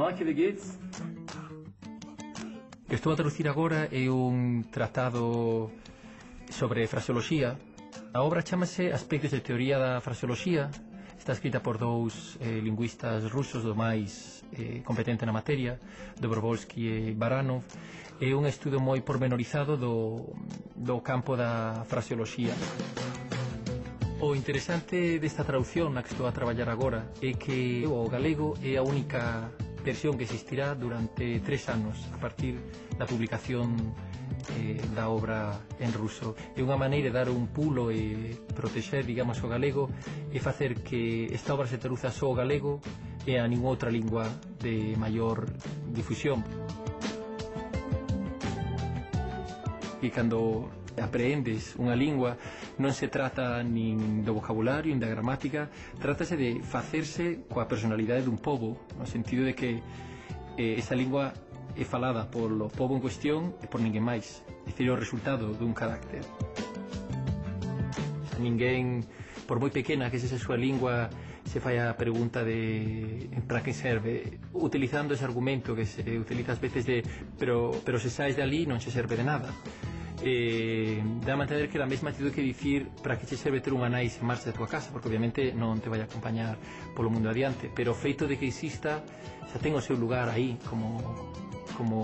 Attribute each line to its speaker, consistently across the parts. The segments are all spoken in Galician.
Speaker 1: Marke, wie geht's?
Speaker 2: O que estou a traducir agora é un tratado sobre fraseoloxía. A obra chamase Aspectos de teoría da fraseoloxía. Está escrita por dous lingüistas rusos do máis competente na materia, Dobrovolsky e Baranov. É un estudo moi pormenorizado do campo da fraseoloxía. O interesante desta traducción na que estou a traballar agora é que o galego é a única versión que existirá durante 3 anos a partir da publicación da obra en ruso. É unha maneira de dar un pulo e protexer, digamos, o galego e facer que esta obra se traduza só ao galego e a ninguna outra lingua de maior difusión. E cando aprendes unha lingua non se trata nin do vocabulario, nin da gramática, trátase de facerse coa personalidade dun pobo, no sentido de que esa lingua é falada polo pobo en cuestión e por ninguén máis, é dicir, o resultado dun carácter. Ninguén, por moi pequena que sexa a súa lingua, se fai a pregunta de para que serve, utilizando ese argumento que se utiliza ás veces de pero se saes de ali non se serve de nada. Dá a entender que é a mesma actitud que dicir para que che serve ter unha nais en marcha de tua casa, porque obviamente non te vai a acompañar polo mundo adiante, pero o feito de que exista xa ten o seu lugar aí como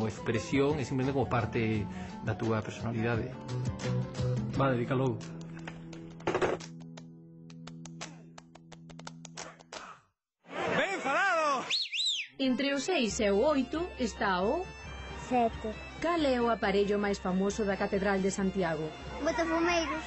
Speaker 2: expresión e simplemente como parte da túa personalidade. Vale, dica logo.
Speaker 3: Ben falado!
Speaker 4: Entre o 6 e o 8 está o
Speaker 5: 7.
Speaker 4: Cal é o aparello máis famoso da Catedral de Santiago?
Speaker 5: Botafumeiros.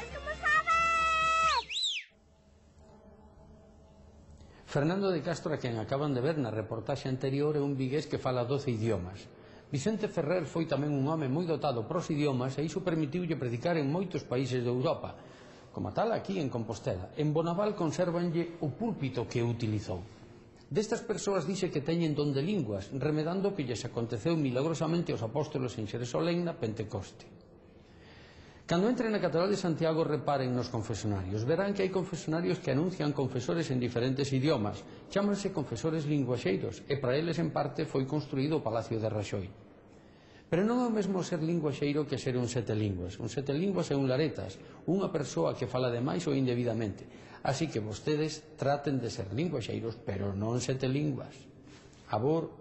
Speaker 6: Fernando de Castro, a quen acaban de ver na reportaxe anterior, é un vigués que fala 12 idiomas. Vicente Ferrer foi tamén un home moi dotado pros idiomas e iso permitiulle predicar en moitos países de Europa. Como tal, aquí en Compostela. En Bonaval consérvanlle o púlpito que utilizou. Destas persoas dixe que teñen don de linguas, remedando o que lles aconteceu milagrosamente aos apóstolos en Xerusalén na Pentecoste. Cando entren na Catedral de Santiago, reparen nos confesionarios. Verán que hai confesionarios que anuncian confesores en diferentes idiomas. Chámanse confesores linguaxeiros e para eles en parte foi construído o Palacio de Raxoi. Pero non é o mesmo ser linguaxeiro que ser un sete linguas. Un sete linguas é un laretas, unha persoa que fala demais ou indebidamente. Así que vostedes traten de ser linguaxeiros, pero non sete linguas. A vor